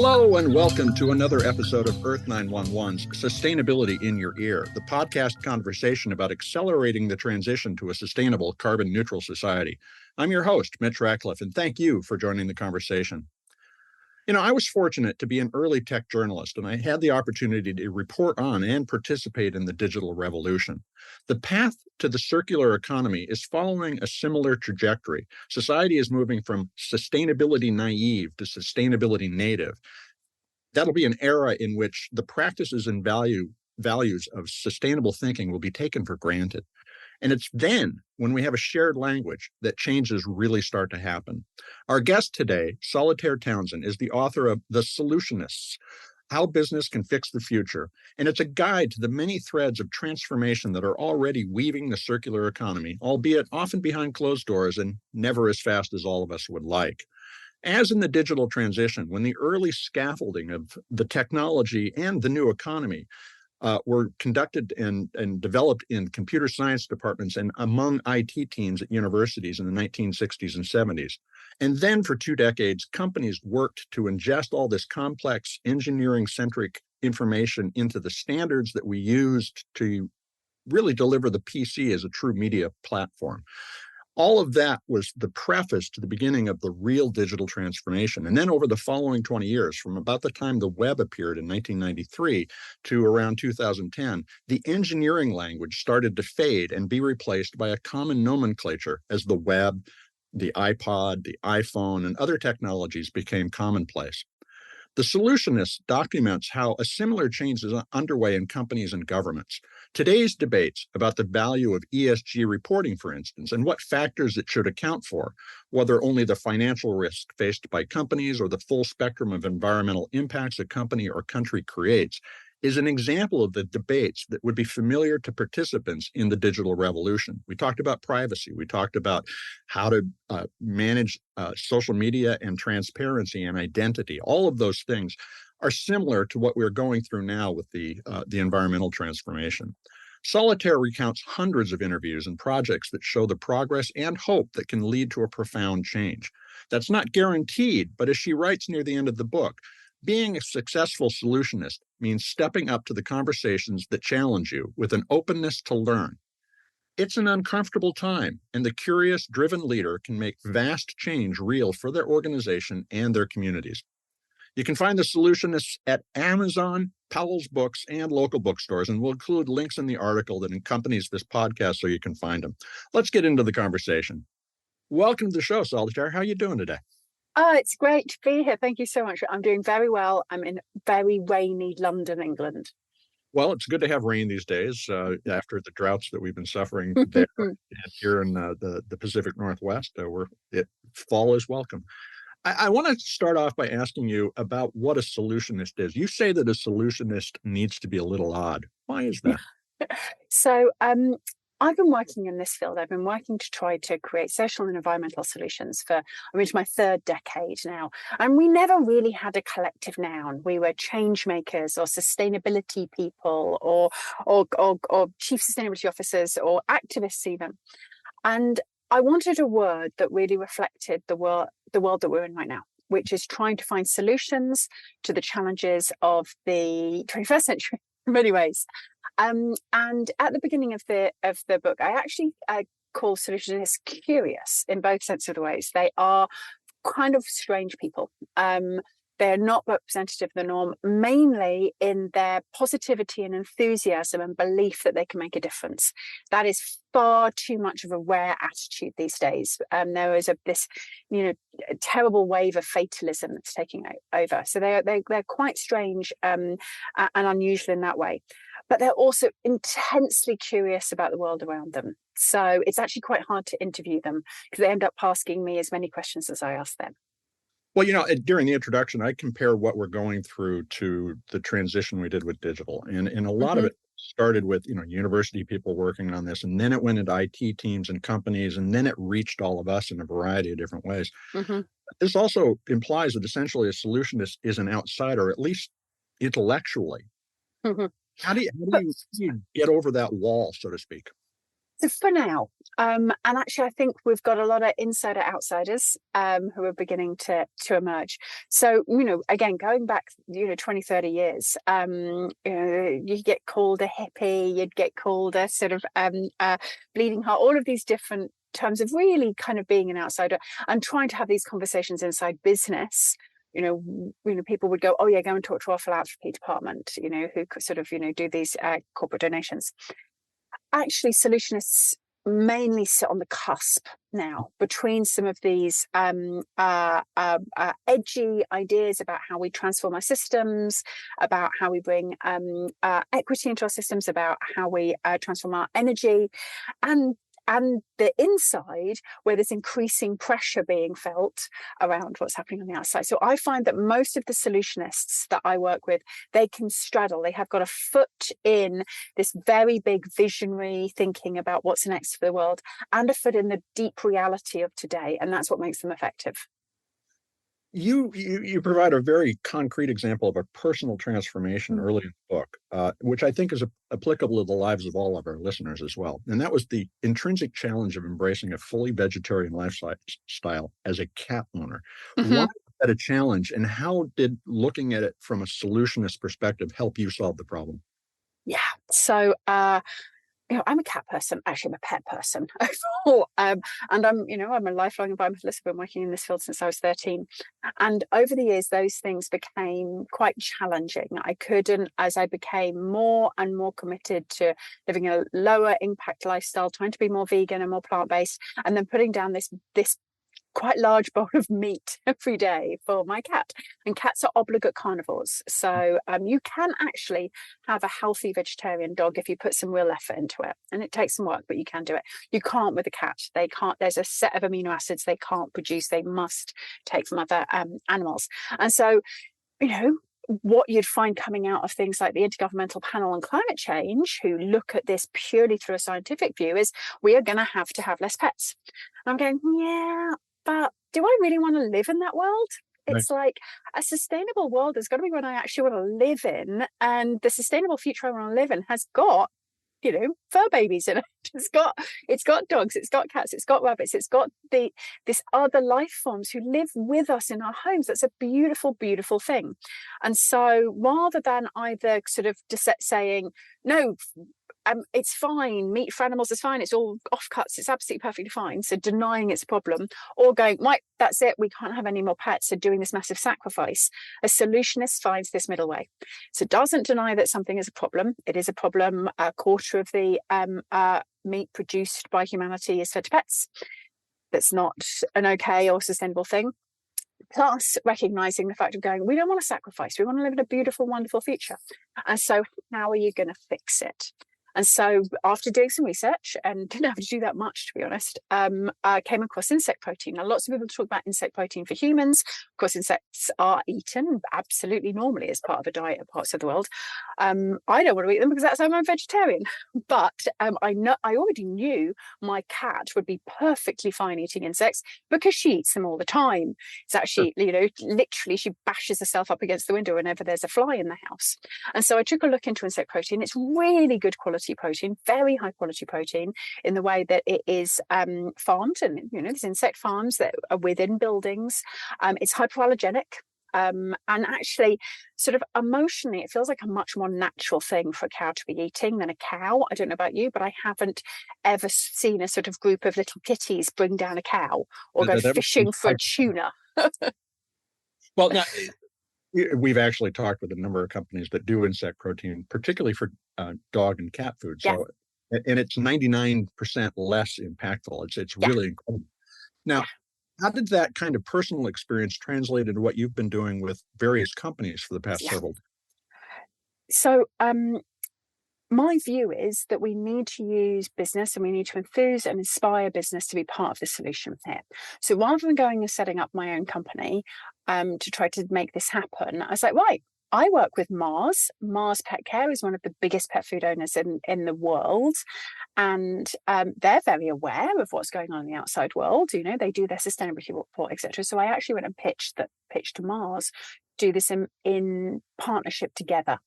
Hello and welcome to another episode of Earth911's Sustainability in Your Ear, the podcast conversation about accelerating the transition to a sustainable carbon-neutral society. I'm your host, Mitch Ratcliffe, and thank you for joining the conversation. You know, I was fortunate to be an early tech journalist, and I had the opportunity to report on and participate in the digital revolution. The path to the circular economy is following a similar trajectory. Society is moving from sustainability naive to sustainability native. That'll be an era in which the practices and values of sustainable thinking will be taken for granted. And it's then, when we have a shared language, that changes really start to happen. Our guest today, Solitaire Townsend, is the author of The Solutionists, How Business Can Fix the Future. And it's a guide to the many threads of transformation that are already weaving the circular economy, albeit often behind closed doors and never as fast as all of us would like. As in the digital transition, when the early scaffolding of the technology and the new economy were conducted and developed in computer science departments and among IT teams at universities in the 1960s and 70s. And then for 2 decades, companies worked to ingest all this complex engineering-centric information into the standards that we used to really deliver the PC as a true media platform. All of that was the preface to the beginning of the real digital transformation. And then over the following 20 years, from about the time the web appeared in 1993 to around 2010, the engineering language started to fade and be replaced by a common nomenclature as the web, the iPod, the iPhone, and other technologies became commonplace. The Solutionists documents how a similar change is underway in companies and governments. Today's debates about the value of ESG reporting, for instance, and what factors it should account for, whether only the financial risk faced by companies or the full spectrum of environmental impacts a company or country creates, is an example of the debates that would be familiar to participants in the digital revolution. We talked about privacy. We talked about how to manage social media and transparency and identity. All of those things are similar to what we're going through now with the environmental transformation. Solitaire recounts hundreds of interviews and projects that show the progress and hope that can lead to a profound change. That's not guaranteed, but as she writes near the end of the book, being a successful solutionist means stepping up to the conversations that challenge you with an openness to learn. It's an uncomfortable time, and the curious, driven leader can make vast change real for their organization and their communities. You can find the Solutionists at Amazon, Powell's Books, and local bookstores, and we'll include links in the article that accompanies this podcast so you can find them. Let's get into the conversation. Welcome to the show, Solitaire. How are you doing today? Oh, it's great to be here. Thank you so much. I'm doing very well. I'm in very rainy London, England. Well, it's good to have rain these days after the droughts that we've been suffering there and here in the Pacific Northwest. Fall is welcome. I want to start off by asking you about what a solutionist is. You say that a solutionist needs to be a little odd. Why is that? So I've been working in this field. I've been working to try to create social and environmental solutions I'm into my 3rd decade now. And we never really had a collective noun. We were change makers or sustainability people or chief sustainability officers or activists even. And I wanted a word that really reflected the world that we're in right now, which is trying to find solutions to the challenges of the 21st century in many ways. And at the beginning of the book, I actually call solutionists curious in both senses of the ways. They are kind of strange people. They're not representative of the norm, mainly in their positivity and enthusiasm and belief that they can make a difference. That is far too much of a rare attitude these days. There is this terrible wave of fatalism that's taking over. So they're quite strange and unusual in that way. But they're also intensely curious about the world around them. So it's actually quite hard to interview them because they end up asking me as many questions as I ask them. Well, during the introduction, I compare what we're going through to the transition we did with digital. And a lot of it started with, university people working on this, and then it went into IT teams and companies, and then it reached all of us in a variety of different ways. This also implies that essentially a solutionist is an outsider, at least intellectually. How do you get over that wall, so to speak? So for now, and actually, I think we've got a lot of insider outsiders who are beginning to emerge. So, again, going back, 20, 30 years, you get called a hippie, you'd get called a sort of bleeding heart, all of these different terms of really kind of being an outsider and trying to have these conversations inside business. People would go, oh yeah, go and talk to our philanthropy department, who could sort of, do these corporate donations. Actually, solutionists mainly sit on the cusp now between some of these edgy ideas about how we transform our systems, about how we bring equity into our systems, about how we transform our energy, and the inside, where there's increasing pressure being felt around what's happening on the outside. So I find that most of the solutionists that I work with, they can straddle. They have got a foot in this very big visionary thinking about what's next for the world, and a foot in the deep reality of today. And that's what makes them effective. You provide a very concrete example of a personal transformation early in the book, which I think is applicable to the lives of all of our listeners as well. And that was the intrinsic challenge of embracing a fully vegetarian lifestyle as a cat owner. Mm-hmm. Why was that a challenge, and how did looking at it from a solutionist perspective help you solve the problem? Yeah. So, I'm a cat person. Actually, I'm a pet person overall. And I'm a lifelong environmentalist. I've been working in this field since I was 13. And over the years, those things became quite challenging. I couldn't, as I became more and more committed to living a lower impact lifestyle, trying to be more vegan and more plant-based, and then putting down this quite large bowl of meat every day for my cat. And cats are obligate carnivores. So you can actually have a healthy vegetarian dog if you put some real effort into it. And it takes some work, but you can do it. You can't with a cat. They can't, there's a set of amino acids they can't produce. They must take from other animals. And so, what you'd find coming out of things like the Intergovernmental Panel on Climate Change, who look at this purely through a scientific view, is we are going to have less pets. And I'm going, yeah, but do I really want to live in that world? It's like a sustainable world has got to be one I actually want to live in. And the sustainable future I want to live in has got, fur babies in it. It's got dogs, it's got cats, it's got rabbits, it's got this other life forms who live with us in our homes. That's a beautiful, beautiful thing. And so rather than either sort of just saying, no, it's fine, meat for animals is fine, it's all offcuts, it's absolutely perfectly fine, so denying it's a problem, or going, right, that's it, we can't have any more pets, so doing this massive sacrifice, a solutionist finds this middle way. So doesn't deny that something is a problem. It is a problem. A quarter of the meat produced by humanity is fed to pets. That's not an okay or sustainable thing. Plus recognizing the fact of going, we don't want to sacrifice, we want to live in a beautiful, wonderful future. And so how are you going to fix it? And so after doing some research, and didn't have to do that much, to be honest, I came across insect protein. Now, lots of people talk about insect protein for humans. Of course, insects are eaten absolutely normally as part of a diet in parts of the world. I don't want to eat them because that's how I'm a vegetarian. But I already knew my cat would be perfectly fine eating insects because she eats them all the time. It's actually, literally she bashes herself up against the window whenever there's a fly in the house. And so I took a look into insect protein. It's really good quality protein, very high quality protein in the way that it is farmed, and there's insect farms that are within buildings. It's hypoallergenic, and actually sort of emotionally it feels like a much more natural thing for a cow to be eating than a cow. I don't know about you, but I haven't ever seen a sort of group of little kitties bring down a cow or go fishing for a tuna. Well, now we've actually talked with a number of companies that do insect protein, particularly for dog and cat food. So, and it's 99% less impactful. It's really incredible. Now, how did that kind of personal experience translate into what you've been doing with various companies for the past several? So, my view is that we need to use business and we need to enthuse and inspire business to be part of the solution here. So rather than going and setting up my own company to try to make this happen, I was like, right, I work with Mars. Mars Pet Care is one of the biggest pet food owners in the world. And they're very aware of what's going on in the outside world. They do their sustainability report, etc. So I actually went and pitched to Mars, do this in partnership together.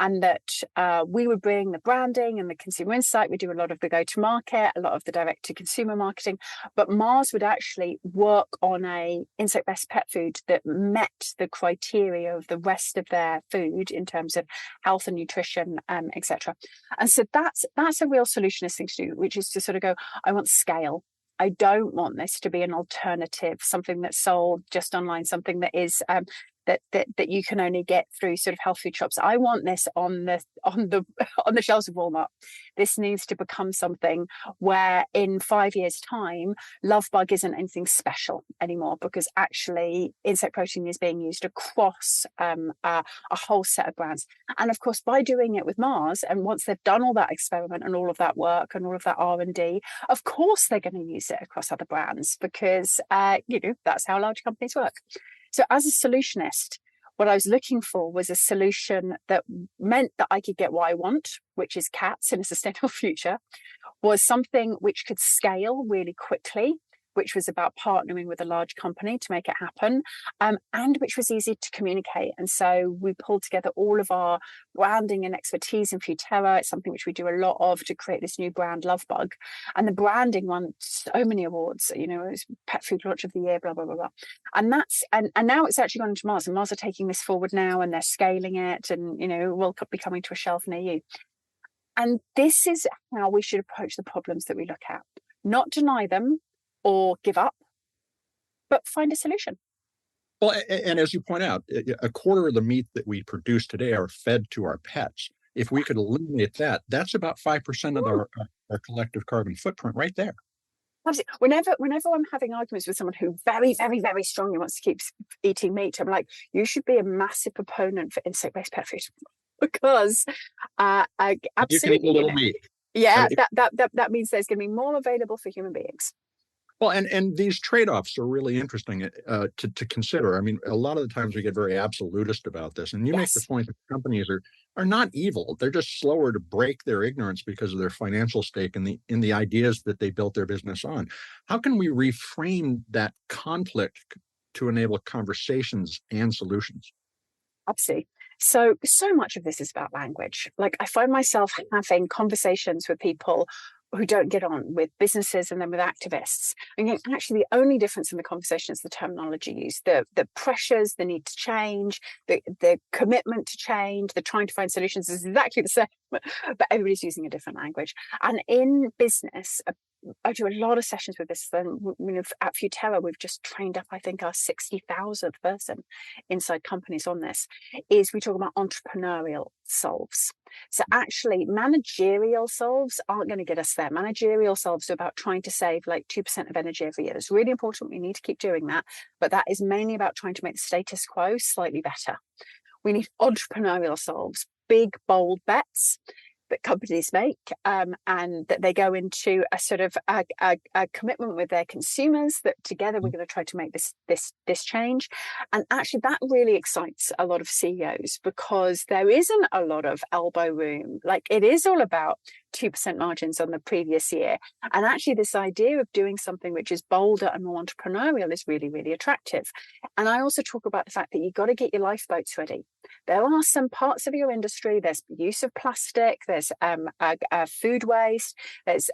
and that we would bring the branding and the consumer insight. We do a lot of the go-to-market, a lot of the direct-to-consumer marketing, but Mars would actually work on a insect-based pet food that met the criteria of the rest of their food in terms of health and nutrition, etc. And so that's a real solutionist thing to do, which is to sort of go, I want scale. I don't want this to be an alternative, something that's sold just online, something that is that you can only get through sort of health food shops. I want this on the on the shelves of Walmart. This needs to become something where in 5 years' time, Love Bug isn't anything special anymore, because actually insect protein is being used across a whole set of brands. And of course, by doing it with Mars, and once they've done all that experiment and all of that work and all of that R&D, of course they're going to use it across other brands, because that's how large companies work. So as a solutionist, what I was looking for was a solution that meant that I could get what I want, which is cats in a sustainable future, was something which could scale really quickly, which was about partnering with a large company to make it happen, and which was easy to communicate. And so we pulled together all of our branding and expertise in Futerra. It's something which we do a lot of to create this new brand, Love Bug. And the branding won so many awards, it was Pet Food Launch of the Year, blah, blah, blah, blah. And now it's actually gone into Mars, and Mars are taking this forward now, and they're scaling it, and, will be coming to a shelf near you. And this is how we should approach the problems that we look at. Not deny them or give up, but find a solution. Well, and as you point out, a quarter of the meat that we produce today are fed to our pets. If we could eliminate that, that's about 5% of our collective carbon footprint right there. Absolutely. Whenever I'm having arguments with someone who very, very, very strongly wants to keep eating meat, I'm like, you should be a massive proponent for insect-based pet food, because absolutely, you can eat a little meat. Yeah, that means there's going to be more available for human beings. Well, and these trade-offs are really interesting to consider. I mean, a lot of the times we get very absolutist about this, and you make the point that companies are not evil; they're just slower to break their ignorance because of their financial stake in the ideas that they built their business on. How can we reframe that conflict to enable conversations and solutions? Absolutely. So much of this is about language. Like, I find myself having conversations with people who don't get on, with businesses and then with activists. And actually the only difference in the conversation is the terminology used, the pressures, the need to change, the commitment to change, the trying to find solutions is exactly the same, but everybody's using a different language. And in business, I do a lot of sessions with this. Then, at Futerra, we've just trained up, I think, our 60,000th person inside companies on this. Is we talk about entrepreneurial solves. So actually, managerial solves aren't going to get us there. Managerial solves are about trying to save like 2% of energy every year. It's really important. We need to keep doing that. But that is mainly about trying to make the status quo slightly better. We need entrepreneurial solves, big, bold bets that companies make, and that they go into a sort of a commitment with their consumers that together we're going to try to make this change. And actually that really excites a lot of CEOs, because there isn't a lot of elbow room. Like, it is all about 2% margins on the previous year. And actually this idea of doing something which is bolder and more entrepreneurial is really, really attractive. And I also talk about the fact that you've got to get your lifeboats ready. There are some parts of your industry, there's use of plastic, there's food waste, there's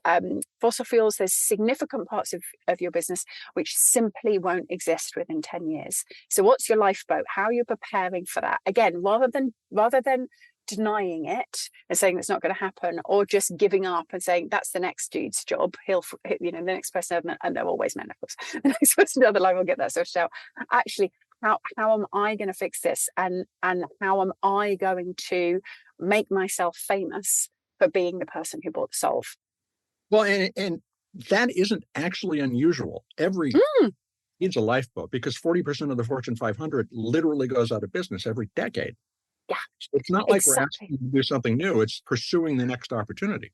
fossil fuels, there's significant parts of your business which simply won't exist within 10 years. So what's your lifeboat? How are you preparing for that? Again, rather than denying it and saying it's not going to happen, or just giving up and saying that's the next dude's job, the next person, and they're always men, of course, the next person down the line will get that sorted out. Actually, how am I going to fix this, and how am I going to make myself famous for being the person who brought the solve? Well, and that isn't actually unusual. Every needs a lifeboat, because 40% of the Fortune 500 literally goes out of business every decade. Yeah, it's not like we're asking you to do something new. It's pursuing the next opportunity.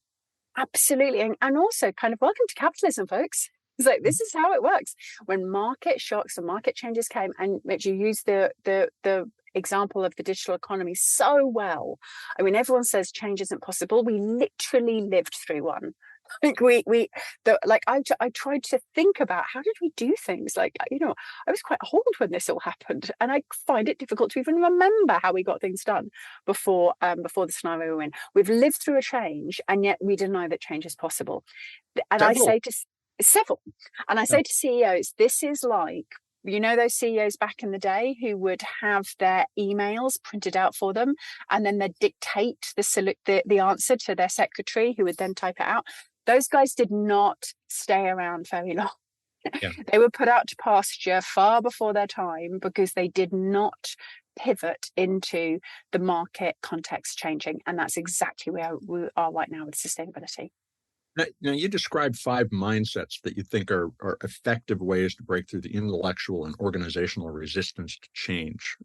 Absolutely. And also kind of welcome to capitalism, folks. It's like, this is how it works. When market shocks and market changes came, and Mitch, you used the example of the digital economy so well. I mean, everyone says change isn't possible. We literally lived through one Like I tried to think about how did we do things. Like, I was quite old when this all happened, and I find it difficult to even remember how we got things done before the scenario we're in. We've lived through a change, and yet we deny that change is possible. And I Several. say to several, and I Yeah. say to CEOs, this is like, those CEOs back in the day who would have their emails printed out for them, and then they'd dictate the answer to their secretary, who would then type it out. Those guys did not stay around very long. Yeah. They were put out to pasture far before their time because they did not pivot into the market context changing. And that's exactly where we are right now with sustainability. Now, you described 5 mindsets that you think are effective ways to break through the intellectual and organizational resistance to change.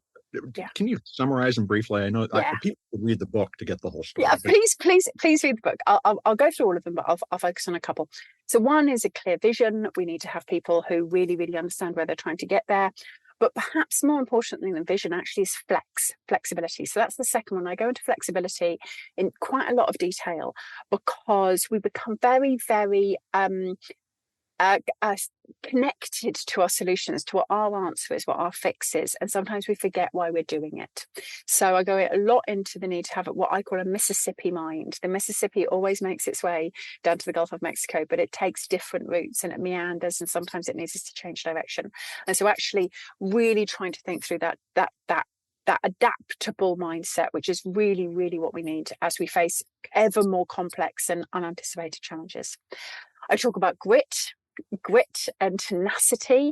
Yeah. Can you summarize them briefly? I know Yeah. people would read the book to get the whole story. Yeah, please read the book. I'll go through all of them, but I'll focus on a couple. So one is a clear vision. We need to have people who really, really understand where they're trying to get there. But perhaps more importantly than vision actually is flexibility. So that's the second one. I go into flexibility in quite a lot of detail because we become very, very connected to our solutions, to what our answer is, what our fix is, and sometimes we forget why we're doing it. So I go a lot into the need to have what I call a Mississippi mind. The Mississippi always makes its way down to the Gulf of Mexico, but it takes different routes and it meanders, and sometimes it needs us to change direction. And so actually really trying to think through that adaptable mindset, which is really, really what we need as we face ever more complex and unanticipated challenges. I talk about grit and tenacity.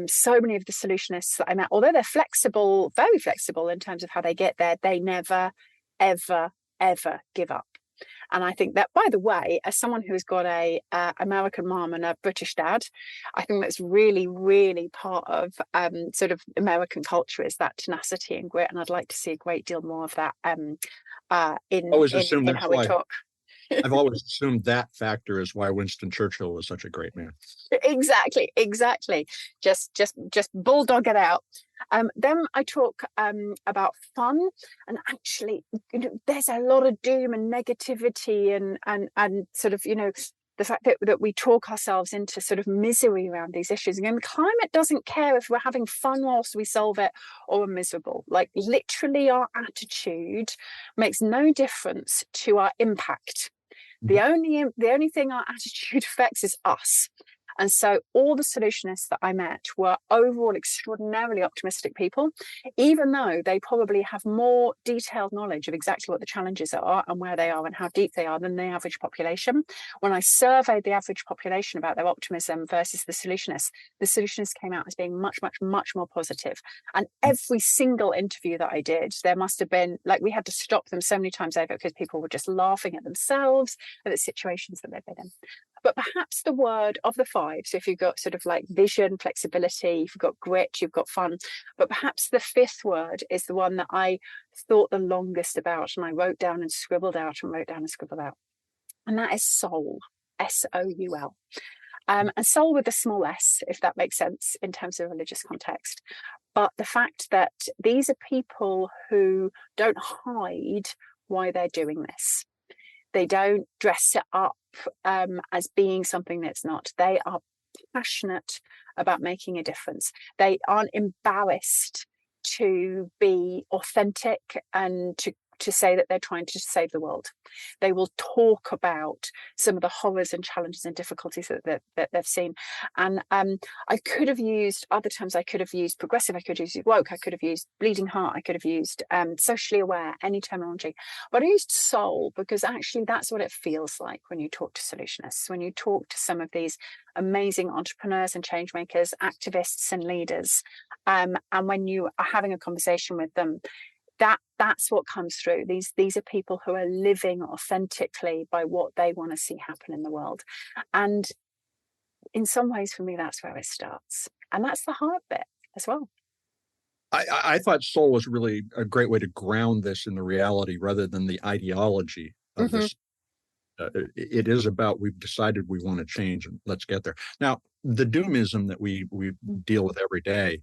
So many of the solutionists that I met, although they're flexible, very flexible in terms of how they get there, they never, ever, ever give up. And I think that, by the way, as someone who's got a American mom and a British dad, I think that's really, really part of sort of American culture, is that tenacity and grit. And I'd like to see a great deal more of that in how we talk. I've always assumed that factor is why Winston Churchill was such a great man. Exactly. Just bulldog it out. Then I talk about fun, and actually, there's a lot of doom and negativity and sort of, the fact that we talk ourselves into sort of misery around these issues. Again, the climate doesn't care if we're having fun whilst we solve it or we're miserable. Like, literally, our attitude makes no difference to our impact. The only thing our attitude affects is us. And so all the solutionists that I met were overall extraordinarily optimistic people, even though they probably have more detailed knowledge of exactly what the challenges are and where they are and how deep they are than the average population. When I surveyed the average population about their optimism versus the solutionists came out as being much, much, much more positive. And every single interview that I did, there must have been, like, we had to stop them so many times over because people were just laughing at themselves, at the situations that they've been in. But perhaps the word of the 5, so if you've got sort of like vision, flexibility, you've got grit, you've got fun, but perhaps the 5th word is the one that I thought the longest about, and I wrote down and scribbled out and wrote down and scribbled out. And that is soul, S-O-U-L. And soul with a small s, if that makes sense in terms of religious context. But the fact that these are people who don't hide why they're doing this. They don't dress it up as being something that's not. They are passionate about making a difference. They aren't embarrassed to be authentic and to say that they're trying to save the world. They will talk about some of the horrors and challenges and difficulties that they've seen. And I could have used other terms. I could have used progressive, I could have used woke, I could have used bleeding heart, I could have used socially aware, any terminology. But I used soul because actually that's what it feels like when you talk to solutionists, when you talk to some of these amazing entrepreneurs and change makers, activists and leaders. And when you are having a conversation with them, that's what comes through. These are people who are living authentically by what they want to see happen in the world. And in some ways, for me, that's where it starts. And that's the hard bit as well. I thought soul was really a great way to ground this in the reality rather than the ideology of this. It is about, we've decided we want to change and let's get there. Now, the doomism that we deal with every day,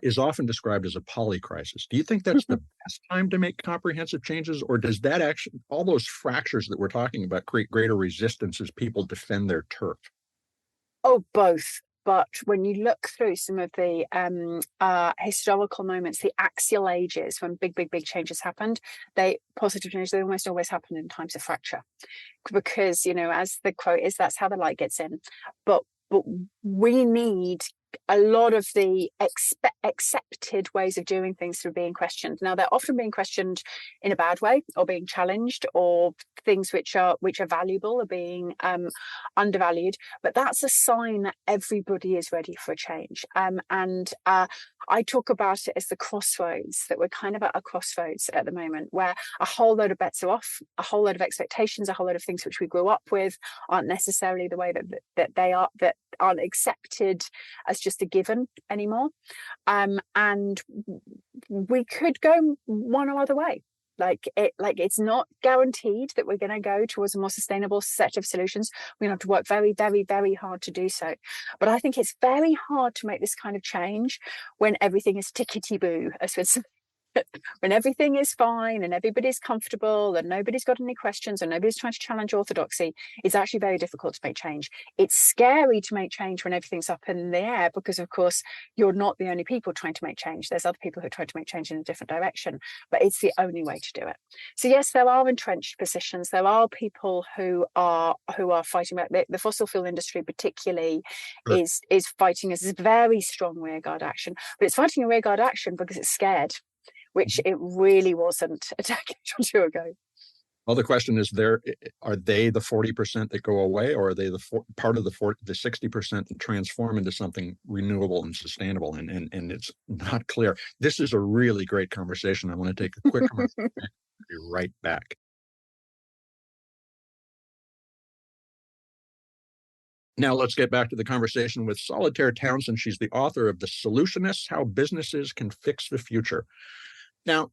is often described as a polycrisis. Do you think that's the best time to make comprehensive changes, or does that actually, all those fractures that we're talking about, create greater resistance as people defend their turf? Oh, both. But when you look through some of the historical moments, the axial ages when big changes happened, positive changes, they almost always happen in times of fracture, because as the quote is, that's how the light gets in. But we need a lot of the accepted ways of doing things through being questioned. Now, they're often being questioned in a bad way, or being challenged, or things which are valuable are being undervalued. But that's a sign that everybody is ready for a change. And I talk about it as the crossroads, that we're kind of at a crossroads at the moment, where a whole load of bets are off, a whole load of expectations, a whole load of things which we grew up with aren't necessarily the way that they are, that aren't accepted as just a given anymore. And we could go one or other way. It's not guaranteed that we're going to go towards a more sustainable set of solutions. We're going to have to work very, very, very hard to do so. But I think it's very hard to make this kind of change when everything is tickety-boo, as we'd say. When everything is fine and everybody's comfortable and nobody's got any questions and nobody's trying to challenge orthodoxy, it's actually very difficult to make change. It's scary to make change when everything's up in the air, because of course you're not the only people trying to make change. There's other people who are trying to make change in a different direction, but it's the only way to do it. So yes, there are entrenched positions. There are people who are fighting back. The fossil fuel industry particularly is fighting a very strong rearguard action, but it's fighting a rearguard action because it's scared, which it really wasn't a decade or two ago. Well, the question is, are they the 40% that go away, or are they part of the 60% that transform into something renewable and sustainable? And it's not clear. This is a really great conversation. I want to take a quick commercial break. Be right back. Now let's get back to the conversation with Solitaire Townsend. She's the author of The Solutionists: How Businesses Can Fix the Future. Now,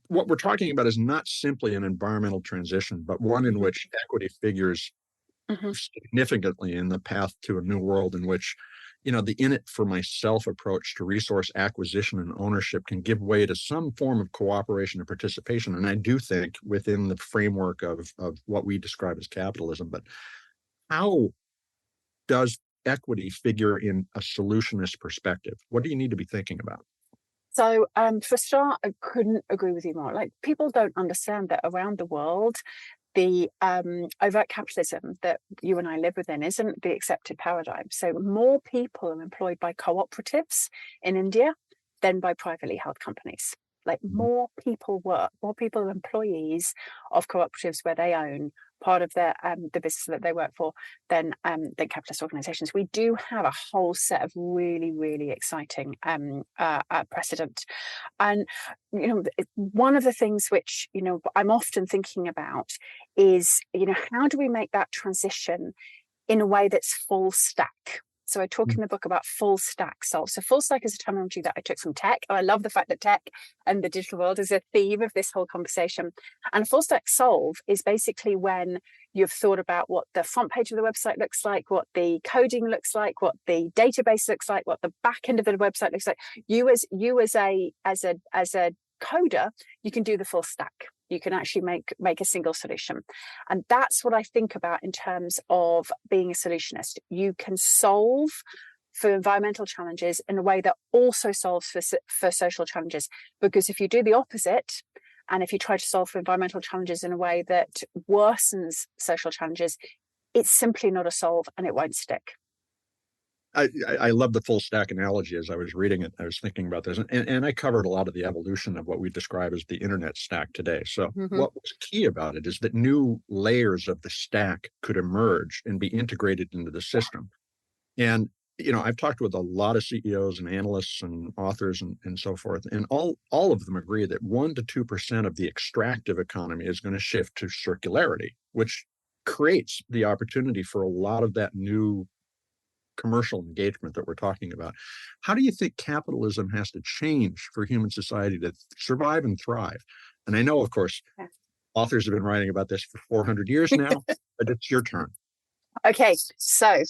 what we're talking about is not simply an environmental transition, but one in which equity figures significantly in the path to a new world, in which, the in it for myself approach to resource acquisition and ownership can give way to some form of cooperation and participation. And I do think within the framework of what we describe as capitalism. But how does equity figure in a solutionist perspective? What do you need to be thinking about? So for a start, I couldn't agree with you more. Like, people don't understand that around the world, the overt capitalism that you and I live within isn't the accepted paradigm. So more people are employed by cooperatives in India than by privately held companies. Like, more people are employees of cooperatives where they own part of the business that they work for than capitalist organizations. We do have a whole set of really, really exciting precedent. And, one of the things which, I'm often thinking about is, how do we make that transition in a way that's full stack? So I talk in the book about full stack solve. So full stack is a terminology that I took from tech. And I love the fact that tech and the digital world is a theme of this whole conversation. And a full stack solve is basically when you've thought about what the front page of the website looks like, what the coding looks like, what the database looks like, what the back end of the website looks like. You as a coder, you can do the full stack. You can actually make a single solution. And that's what I think about in terms of being a solutionist. You can solve for environmental challenges in a way that also solves for social challenges. Because if you do the opposite, and if you try to solve for environmental challenges in a way that worsens social challenges, it's simply not a solve, and it won't stick. I love the full stack analogy. As I was reading it, I was thinking about this, and I covered a lot of the evolution of what we describe as the internet stack today. So what was key about it is that new layers of the stack could emerge and be integrated into the system. And, I've talked with a lot of CEOs and analysts and authors and so forth, and all of them agree that 1% to 2% of the extractive economy is going to shift to circularity, which creates the opportunity for a lot of that new commercial engagement that we're talking about. How do you think capitalism has to change for human society to survive and thrive? And I know, of course, authors have been writing about this for 400 years now, but it's your turn. Okay, so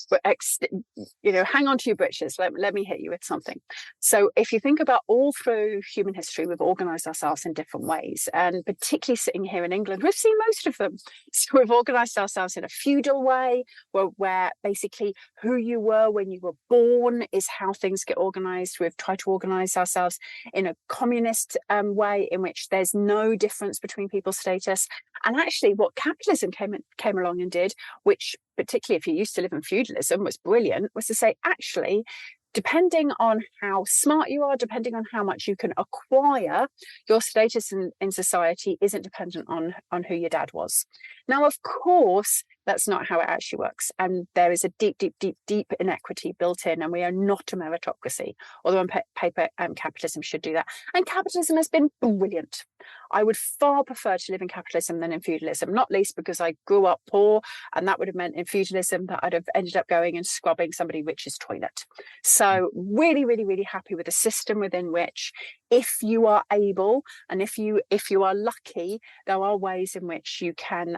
hang on to your britches. Let me hit you with something. So if you think about all through human history, we've organized ourselves in different ways. And particularly sitting here in England, we've seen most of them. So we've organized ourselves in a feudal way, where basically who you were when you were born is how things get organized. We've tried to organize ourselves in a communist way in which there's no difference between people's status. And actually what capitalism came along and did, which particularly if you used to live in feudalism was brilliant, was to say, actually, depending on how smart you are, depending on how much you can acquire, your status in society isn't dependent on who your dad was. Now, of course, that's not how it actually works. And there is a deep, deep, deep, deep inequity built in, and we are not a meritocracy, although on paper, capitalism should do that. And capitalism has been brilliant. I would far prefer to live in capitalism than in feudalism, not least because I grew up poor, and that would have meant in feudalism that I'd have ended up going and scrubbing somebody rich's toilet. So really, really, really happy with a system within which, if you are able and if you are lucky, there are ways in which you can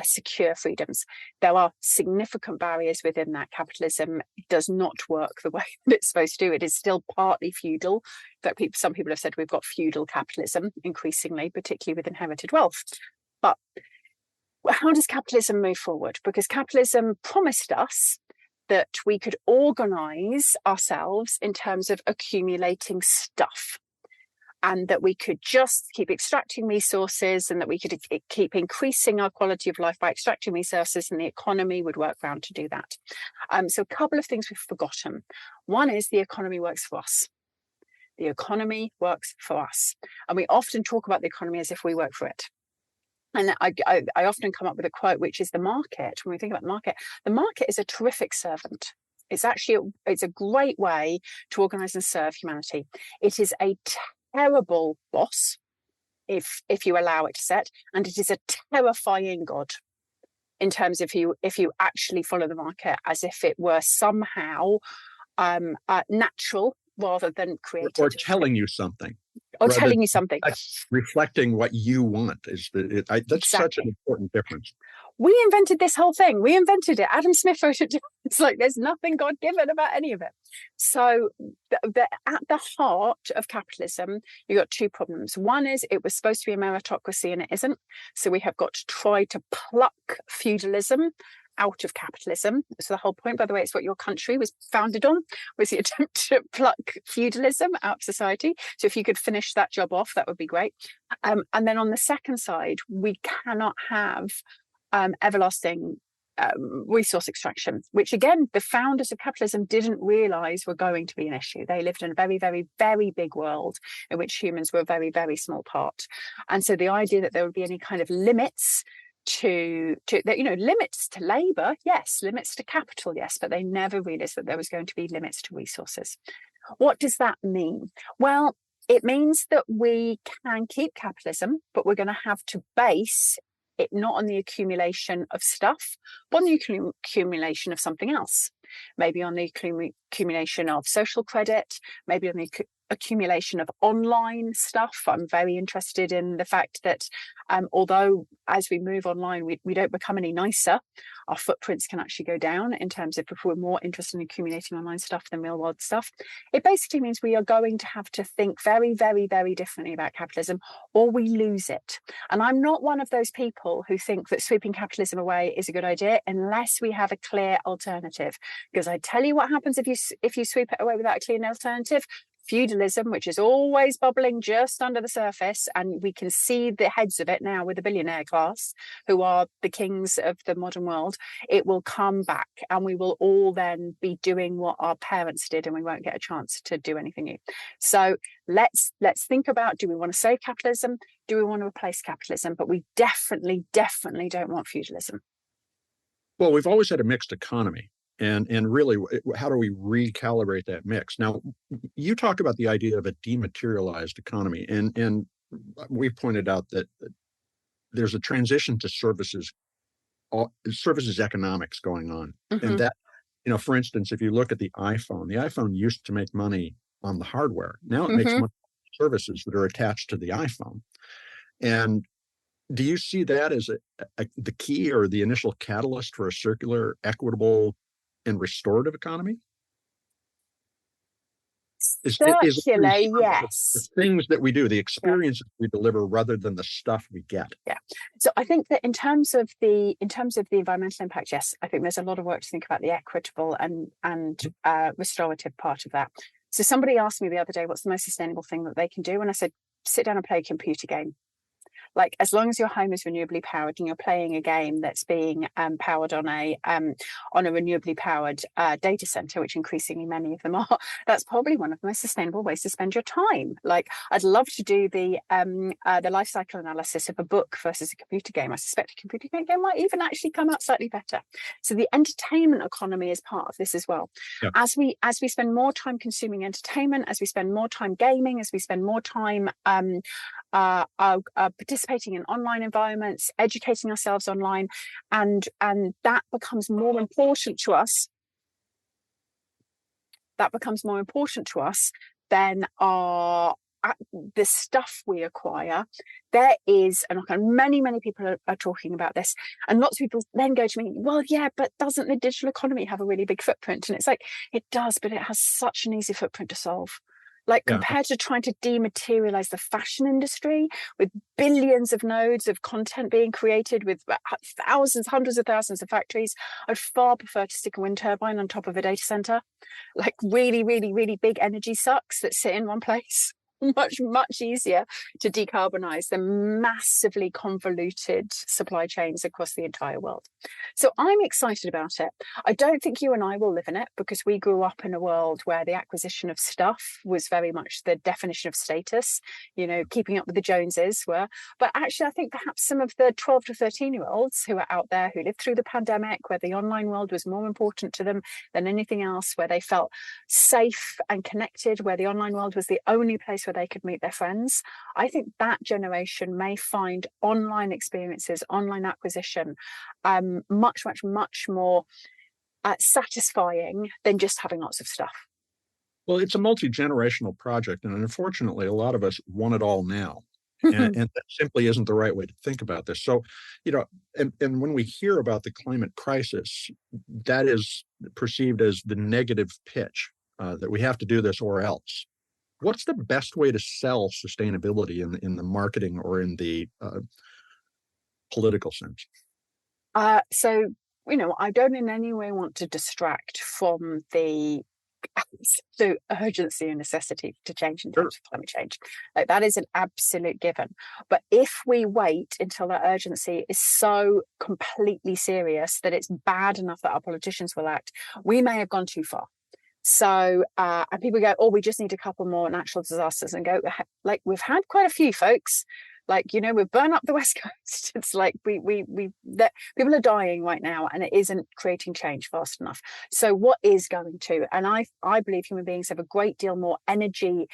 secure freedoms. There are significant barriers within that. Capitalism does not work the way that it's supposed to. It is still partly feudal. In fact, some people have said we've got feudal capitalism increasingly, particularly with inherited wealth. But how does capitalism move forward? Because capitalism promised us that we could organize ourselves in terms of accumulating stuff, and that we could just keep extracting resources, and that we could keep increasing our quality of life by extracting resources, and the economy would work around to do that. So a couple of things we've forgotten. One is the economy works for us. The economy works for us. And we often talk about the economy as if we work for it. And I often come up with a quote, which is the market. When we think about the market is a terrific servant. It's a great way to organize and serve humanity. It is a terrible boss if you allow it to set, and it is a terrifying God in terms of if you actually follow the market as if it were somehow natural rather than created. Or telling you something. Or telling you something. Reflecting what you want is that's exactly. Such an important difference. We invented this whole thing. We invented it. Adam Smith wrote it. It's like there's nothing God-given about any of it. So at the heart of capitalism, you've got two problems. One is it was supposed to be a meritocracy and it isn't. So we have got to try to pluck feudalism out of capitalism. So the whole point, by the way, it's what your country was founded on, was the attempt to pluck feudalism out of society. So if you could finish that job off, that would be great. And then on the second side, we cannot have everlasting resource extraction, which again, the founders of capitalism didn't realize were going to be an issue. They lived in a very, very, very big world in which humans were a very, very small part. And so the idea that there would be any kind of limits to limits to labor, yes, limits to capital, yes, but they never realized that there was going to be limits to resources. What does that mean? Well, it means that we can keep capitalism, but we're going to have to base it not on the accumulation of stuff, but on the accumulation of something else. Maybe on the accumulation of social credit, maybe on the accumulation of online stuff. I'm very interested in the fact that although as we move online, we don't become any nicer, our footprints can actually go down in terms of if we're more interested in accumulating online stuff than real world stuff. It basically means we are going to have to think very, very, very differently about capitalism, or we lose it. And I'm not one of those people who think that sweeping capitalism away is a good idea unless we have a clear alternative. Because I tell you what happens if you sweep it away without a clear alternative. Feudalism, which is always bubbling just under the surface, and we can see the heads of it now with the billionaire class, who are the kings of the modern world, it will come back, and we will all then be doing what our parents did, and we won't get a chance to do anything new. So let's think about, do we want to save capitalism? Do we want to replace capitalism? But we definitely don't want feudalism. Well, we've always had a mixed economy. And really, how do we recalibrate that mix? Now, you talk about the idea of a dematerialized economy, and we've pointed out that there's a transition to services economics going on. Mm-hmm. And that, for instance, if you look at the iPhone used to make money on the hardware. Now it makes money on services that are attached to the iPhone. And Do you see that as the key or the initial catalyst for a circular, equitable, and restorative economy? Is it Circular, the yes. things that we do, the Yeah. experiences we deliver, rather than the stuff we get? Yeah. So I think that in terms of the environmental impact, yes, I think there's a lot of work to think about the equitable and restorative part of that. So somebody asked me the other day, what's the most sustainable thing that they can do? And I said, sit down and play a computer game. Like, as long as your home is renewably powered and you're playing a game that's being powered on a renewably powered data center, which increasingly many of them are, that's probably one of the most sustainable ways to spend your time. Like, I'd love to do the life cycle analysis of a book versus a computer game. I suspect a computer game might even actually come out slightly better. So the entertainment economy is part of this as well. Yeah. As we spend more time consuming entertainment, as we spend more time gaming, as we spend more time participating in online environments, educating ourselves online, and that becomes more important to us. That becomes more important to us than the stuff we acquire. There is, and many people are talking about this, and lots of people then go to me, well, yeah, but doesn't the digital economy have a really big footprint? And it's like, it does, but it has such an easy footprint to solve. Like, Yeah. compared to trying to dematerialize the fashion industry with billions of nodes of content being created with thousands, hundreds of thousands of factories, I'd far prefer to stick a wind turbine on top of a data center, like really, really, really big energy sucks that sit in one place. Much easier to decarbonize than massively convoluted supply chains across the entire world. So I'm excited about it. I don't think you and I will live in it, because we grew up in a world where the acquisition of stuff was very much the definition of status, keeping up with the Joneses were. But actually, I think perhaps some of the 12 to 13-year-olds who are out there, who lived through the pandemic, where the online world was more important to them than anything else, where they felt safe and connected, where the online world was the only place where they could meet their friends. I think that generation may find online experiences, online acquisition, much more satisfying than just having lots of stuff. Well, it's a multi-generational project, and unfortunately, a lot of us want it all now. And that simply isn't the right way to think about this. So, and when we hear about the climate crisis, that is perceived as the negative pitch, that we have to do this or else. What's the best way to sell sustainability in the marketing or in the political sense? So, I don't in any way want to distract from the urgency and necessity to change in terms of climate change. Like, that is an absolute given. But if we wait until that urgency is so completely serious that it's bad enough that our politicians will act, we may have gone too far. So, and people go, oh, we just need a couple more natural disasters, and go, like, we've had quite a few, folks. Like, we've burned up the West Coast. It's like people are dying right now, and it isn't creating change fast enough. So what is going to, and I believe human beings have a great deal more energy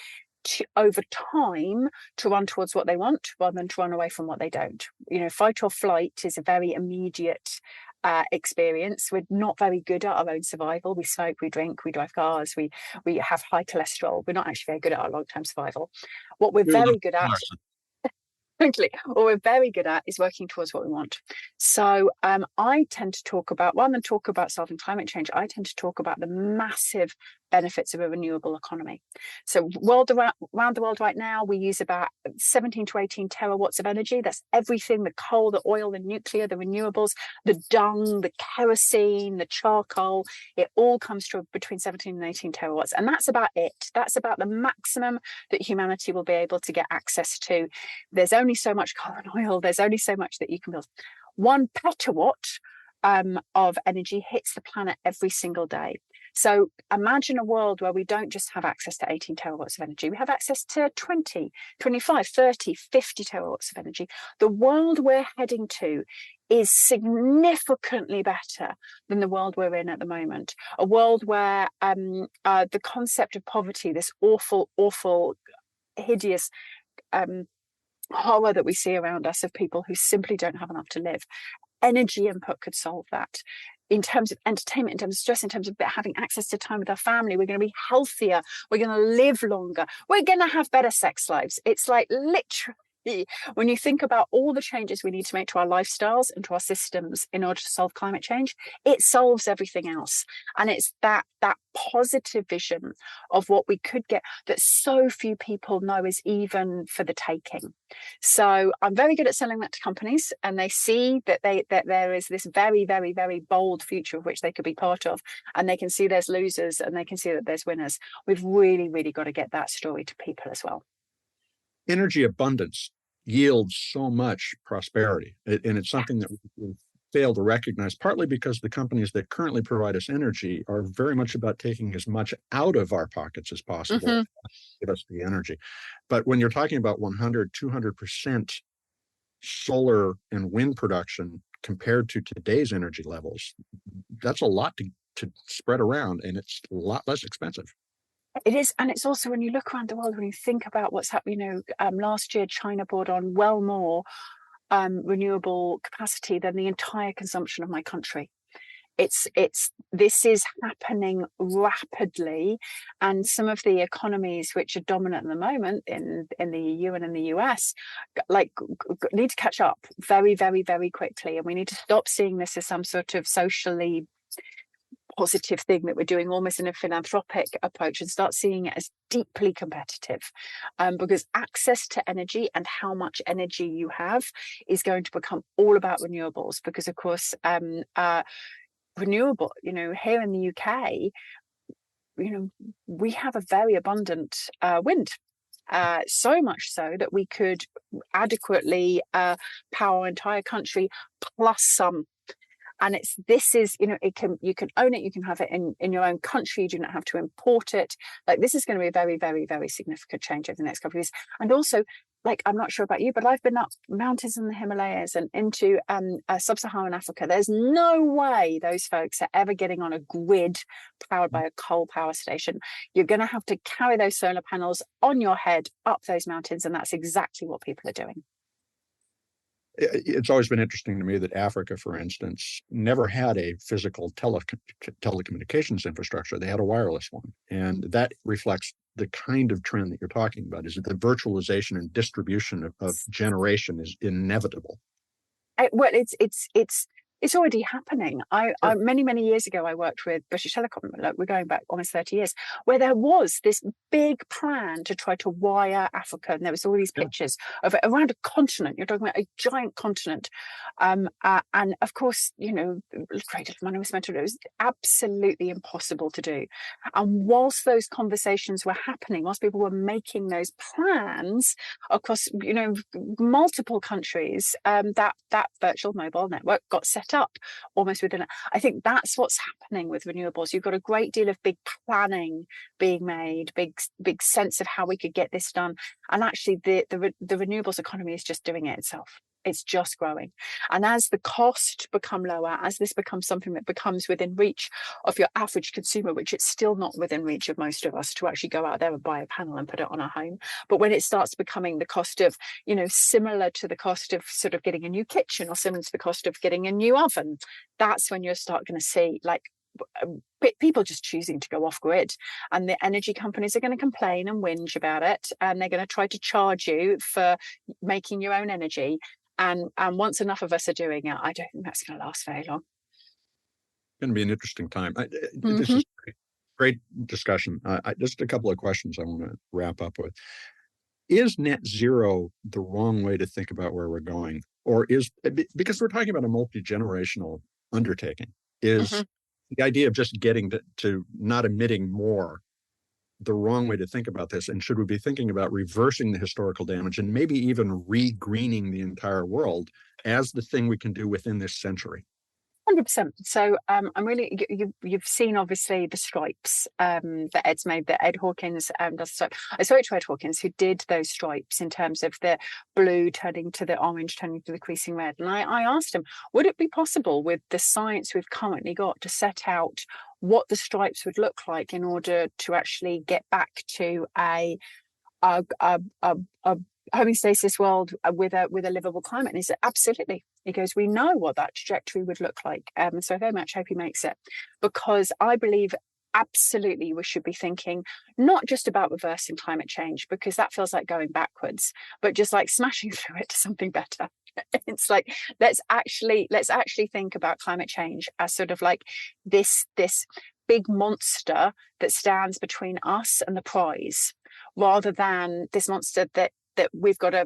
over time to run towards what they want rather than to run away from what they don't. Fight or flight is a very immediate experience. We're not very good at our own survival. We smoke, we drink, we drive cars, we have high cholesterol. We're not actually very good at our long-term survival. What we're very good at, frankly, what we're very good at is working towards what we want. So I tend to talk about, rather than talk about solving climate change, I tend to talk about the massive benefits of a renewable economy. So around the world right now, we use about 17 to 18 terawatts of energy. That's everything: the coal, the oil, the nuclear, the renewables, the dung, the kerosene, the charcoal. It all comes to between 17 and 18 terawatts. And that's about it. That's about the maximum that humanity will be able to get access to. There's only so much coal and oil. There's only so much that you can build. 1 petawatt of energy hits the planet every single day. So imagine a world where we don't just have access to 18 terawatts of energy, we have access to 20, 25, 30, 50 terawatts of energy. The world we're heading to is significantly better than the world we're in at the moment. A world where the concept of poverty, this awful, hideous horror that we see around us of people who simply don't have enough to live, energy input could solve that. In terms of entertainment, in terms of stress, in terms of having access to time with our family, we're going to be healthier, we're going to live longer, we're going to have better sex lives. It's like When you think about all the changes we need to make to our lifestyles and to our systems in order to solve climate change, it solves everything else. And it's that positive vision of what we could get that so few people know is even for the taking. So I'm very good at selling that to companies, and they see that there is this very, very, very bold future of which they could be part of, and they can see there's losers and they can see that there's winners. We've really, really got to get that story to people as well. Energy abundance yields so much prosperity, and it's something that we fail to recognize, partly because the companies that currently provide us energy are very much about taking as much out of our pockets as possible to give us the energy. But when you're talking about 100, 200% solar and wind production compared to today's energy levels, that's a lot to spread around, and it's a lot less expensive. It is, and it's also, when you look around the world, when you think about what's happening, last year China brought on well more renewable capacity than the entire consumption of my country. This is happening rapidly, and some of the economies which are dominant at the moment in the EU and in the US, need to catch up very, very, very quickly, and we need to stop seeing this as some sort of socially positive thing that we're doing almost in a philanthropic approach, and start seeing it as deeply competitive, because access to energy and how much energy you have is going to become all about renewables, because of course renewable, here in the UK, we have a very abundant wind. So much so that we could adequately power our entire country plus some. And you can own it, you can have it in your own country, you do not have to import it. This is going to be a very, very, very significant change over the next couple of years. And also, I'm not sure about you, but I've been up mountains in the Himalayas and into sub-Saharan Africa. There's no way those folks are ever getting on a grid powered by a coal power station. You're going to have to carry those solar panels on your head up those mountains, and that's exactly what people are doing. It's always been interesting to me that Africa, for instance, never had a physical telecommunications infrastructure. They had a wireless one. And that reflects the kind of trend that you're talking about, is that the virtualization and distribution of generation is inevitable. Well, it's already happening. I many years ago, I worked with British Telecom. We're going back almost 30 years, where there was this big plan to try to wire Africa, and there was all these pictures of it around a continent. You're talking about a giant continent, and of course, great deal of money was spent on it. It was absolutely impossible to do. And whilst those conversations were happening, whilst people were making those plans across multiple countries, that virtual mobile network got set up almost within it. I think that's what's happening with renewables. You've got a great deal of big planning being made, big sense of how we could get this done, and actually the renewables economy is just doing it itself. It's just growing. And as the cost become lower, as this becomes something that becomes within reach of your average consumer, which it's still not within reach of most of us to actually go out there and buy a panel and put it on our home. But when it starts becoming the cost of, similar to the cost of sort of getting a new kitchen, or similar to the cost of getting a new oven, that's when you'll start going to see people just choosing to go off grid, and the energy companies are going to complain and whinge about it, and they're going to try to charge you for making your own energy. And once enough of us are doing it, I don't think that's going to last very long. It's going to be an interesting time. This is great discussion. Just a couple of questions I want to wrap up with. Is net zero the wrong way to think about where we're going? Or because we're talking about a multi-generational undertaking, is the idea of just getting to not emitting more the wrong way to think about this? And should we be thinking about reversing the historical damage and maybe even re-greening the entire world as the thing we can do within this century? 100%. So I'm really, you've seen obviously the stripes that Ed's made, that Ed Hawkins does. So I spoke to Ed Hawkins, who did those stripes in terms of the blue turning to the orange, turning to the creasing red. And I asked him, would it be possible with the science we've currently got to set out what the stripes would look like in order to actually get back to a homeostasis world with a livable climate? And he said, absolutely. He goes, we know what that trajectory would look like. So I very much hope he makes it, because I believe absolutely we should be thinking not just about reversing climate change, because that feels like going backwards, but just like smashing through it to something better. It's like, let's actually think about climate change as sort of like this big monster that stands between us and the prize, rather than this monster that we've got to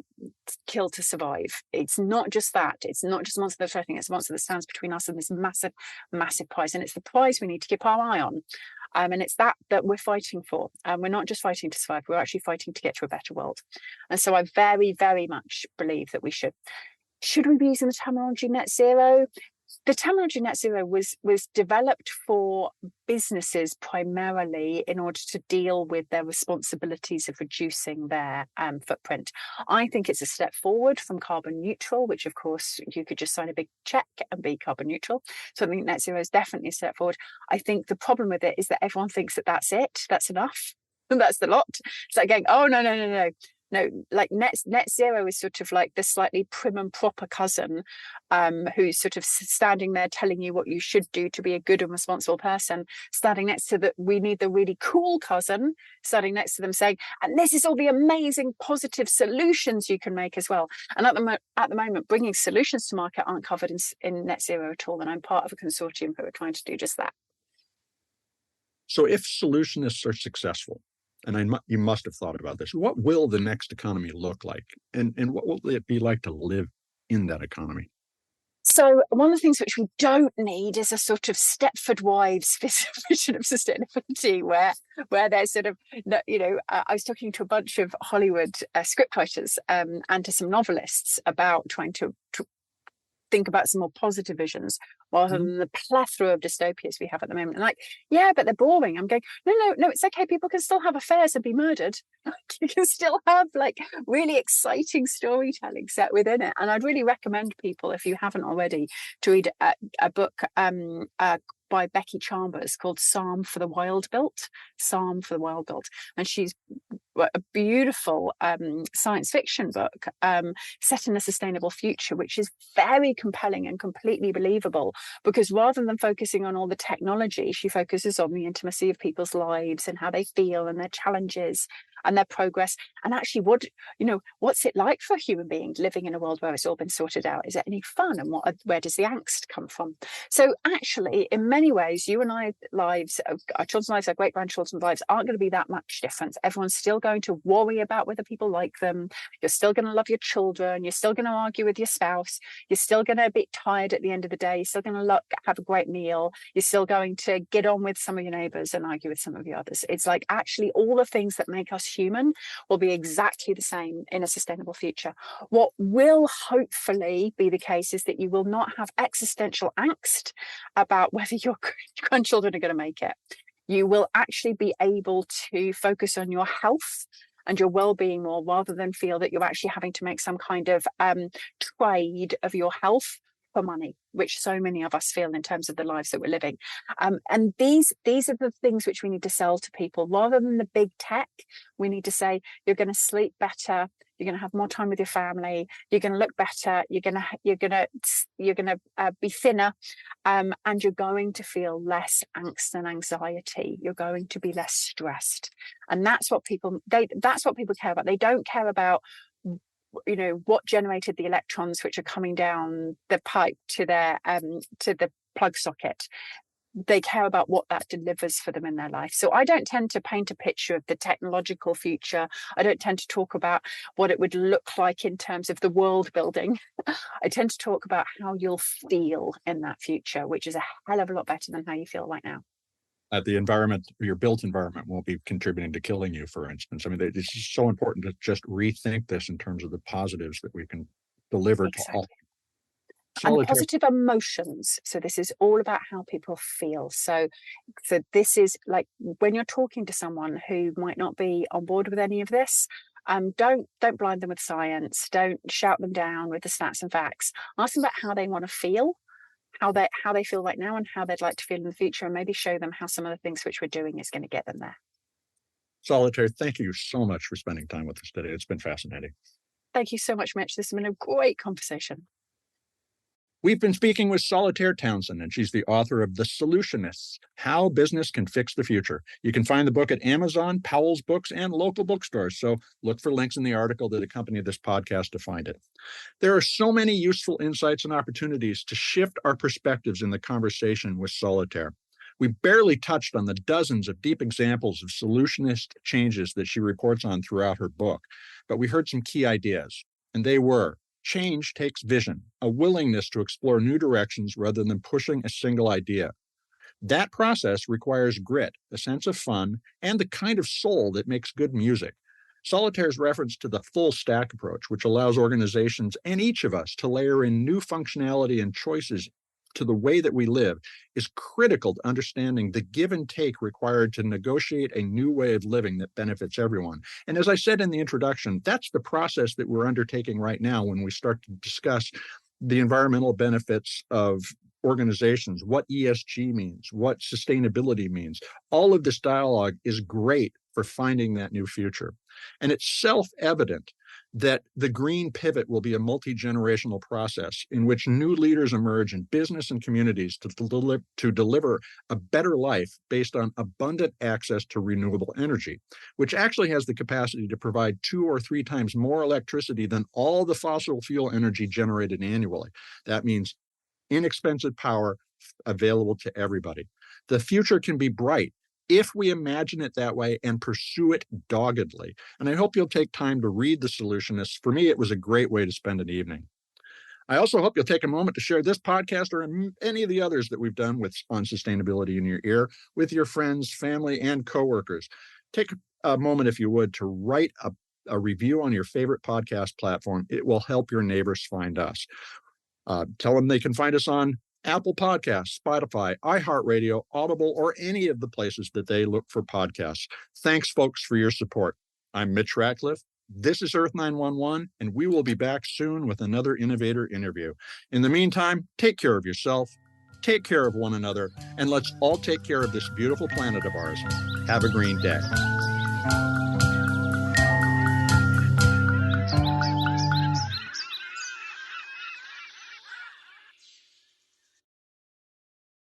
kill to survive. It's not just that. It's not just a monster that's threatening. It's a monster that stands between us and this massive prize. And it's the prize we need to keep our eye on. And it's that we're fighting for. We're not just fighting to survive. We're actually fighting to get to a better world. And so I very, very much believe that we should. Should we be using the terminology net zero? The terminology net zero was developed for businesses primarily in order to deal with their responsibilities of reducing their footprint. I think it's a step forward from carbon neutral, which of course you could just sign a big check and be carbon neutral. So I think net zero is definitely a step forward. I think the problem with it is that everyone thinks that that's it, that's enough, and that's the lot. It's like going, oh no. No, like net zero is sort of like the slightly prim and proper cousin who's sort of standing there telling you what you should do to be a good and responsible person, standing next to we need the really cool cousin standing next to them saying, and this is all the amazing positive solutions you can make as well. And at the moment, bringing solutions to market aren't covered in net zero at all. And I'm part of a consortium who are trying to do just that. So if solutionists are successful, and you must have thought about this, what will the next economy look like? And what will it be like to live in that economy? So one of the things which we don't need is a sort of Stepford Wives vision of sustainability, where there's sort of, I was talking to a bunch of Hollywood scriptwriters and to some novelists about trying to think about some more positive visions rather than the plethora of dystopias we have at the moment. And like, yeah, but they're boring. I'm going, no, it's okay. People can still have affairs and be murdered. You can still have like really exciting storytelling set within it. And I'd really recommend people, if you haven't already, to read a book by Becky Chambers called Psalm for the Wild Built. And she's a beautiful science fiction book set in a sustainable future, which is very compelling and completely believable, because rather than focusing on all the technology, she focuses on the intimacy of people's lives and how they feel and their challenges and their progress, and actually what's it like for a human being living in a world where it's all been sorted out? Is it any fun? And where does the angst come from? So actually, in many ways, you and I lives, our children's lives, our great grandchildren's lives aren't going to be that much different. Everyone's still going to worry about whether people like them. You're still going to love your children. You're still going to argue with your spouse. You're still going to be tired at the end of the day. You're still going to have a great meal. You're still going to get on with some of your neighbours and argue with some of the others. It's like actually all the things that make us human will be exactly the same in a sustainable future. What will hopefully be the case is that you will not have existential angst about whether your grandchildren are going to make it. You will actually be able to focus on your health and your well-being more, rather than feel that you're actually having to make some kind of trade of your health for money, which so many of us feel in terms of the lives that we're living. And these are the things which we need to sell to people, rather than the big tech. We need to say, you're going to sleep better, you're going to have more time with your family, you're going to look better, you're going to be thinner, and you're going to feel less angst and anxiety. You're going to be less stressed, and that's what people care about. They don't care about what generated the electrons which are coming down the pipe to the plug socket. They care about what that delivers for them in their life. So I don't tend to paint a picture of the technological future. I don't tend to talk about what it would look like in terms of the world building. I tend to talk about how you'll feel in that future, which is a hell of a lot better than how you feel right now. The environment, your built environment, won't be contributing to killing you, for instance. I mean, it's just so important to just rethink this in terms of the positives that we can deliver to all. And the positive emotions. So this is all about how people feel. So this is like when you're talking to someone who might not be on board with any of this, don't blind them with science. Don't shout them down with the stats and facts. Ask them about how they want to feel, how they feel right now, and how they'd like to feel in the future, and maybe show them how some of the things which we're doing is going to get them there. Solitaire, thank you so much for spending time with us today. It's been fascinating. Thank you so much, Mitch. This has been a great conversation. We've been speaking with Solitaire Townsend, and she's the author of The Solutionists, How Business Can Fix the Future. You can find the book at Amazon, Powell's Books, and local bookstores, so look for links in the article that accompany this podcast to find it. There are so many useful insights and opportunities to shift our perspectives in the conversation with Solitaire. We barely touched on the dozens of deep examples of solutionist changes that she reports on throughout her book, but we heard some key ideas, and they were: change takes vision, a willingness to explore new directions rather than pushing a single idea. That process requires grit, a sense of fun, and the kind of soul that makes good music. Solitaire's reference to the full stack approach, which allows organizations and each of us to layer in new functionality and choices to the way that we live, is critical to understanding the give and take required to negotiate a new way of living that benefits everyone. And as I said in the introduction, that's the process that we're undertaking right now when we start to discuss the environmental benefits of organizations, what ESG means, what sustainability means. All of this dialogue is great for finding that new future. And it's self-evident that the green pivot will be a multi-generational process in which new leaders emerge in business and communities to deliver a better life based on abundant access to renewable energy, which actually has the capacity to provide 2 or 3 times more electricity than all the fossil fuel energy generated annually. That means inexpensive power available to everybody. The future can be bright if we imagine it that way and pursue it doggedly. And I hope you'll take time to read The Solutionists. For me, it was a great way to spend an evening. I also hope you'll take a moment to share this podcast or any of the others that we've done on sustainability in your ear with your friends, family, and coworkers. Take a moment, if you would, to write a review on your favorite podcast platform. It will help your neighbors find us. Tell them they can find us on Apple Podcasts, Spotify, iHeartRadio, Audible, or any of the places that they look for podcasts. Thanks, folks, for your support. I'm Mitch Ratcliffe. This is Earth911, and we will be back soon with another innovator interview. In the meantime, take care of yourself, take care of one another, and let's all take care of this beautiful planet of ours. Have a green day.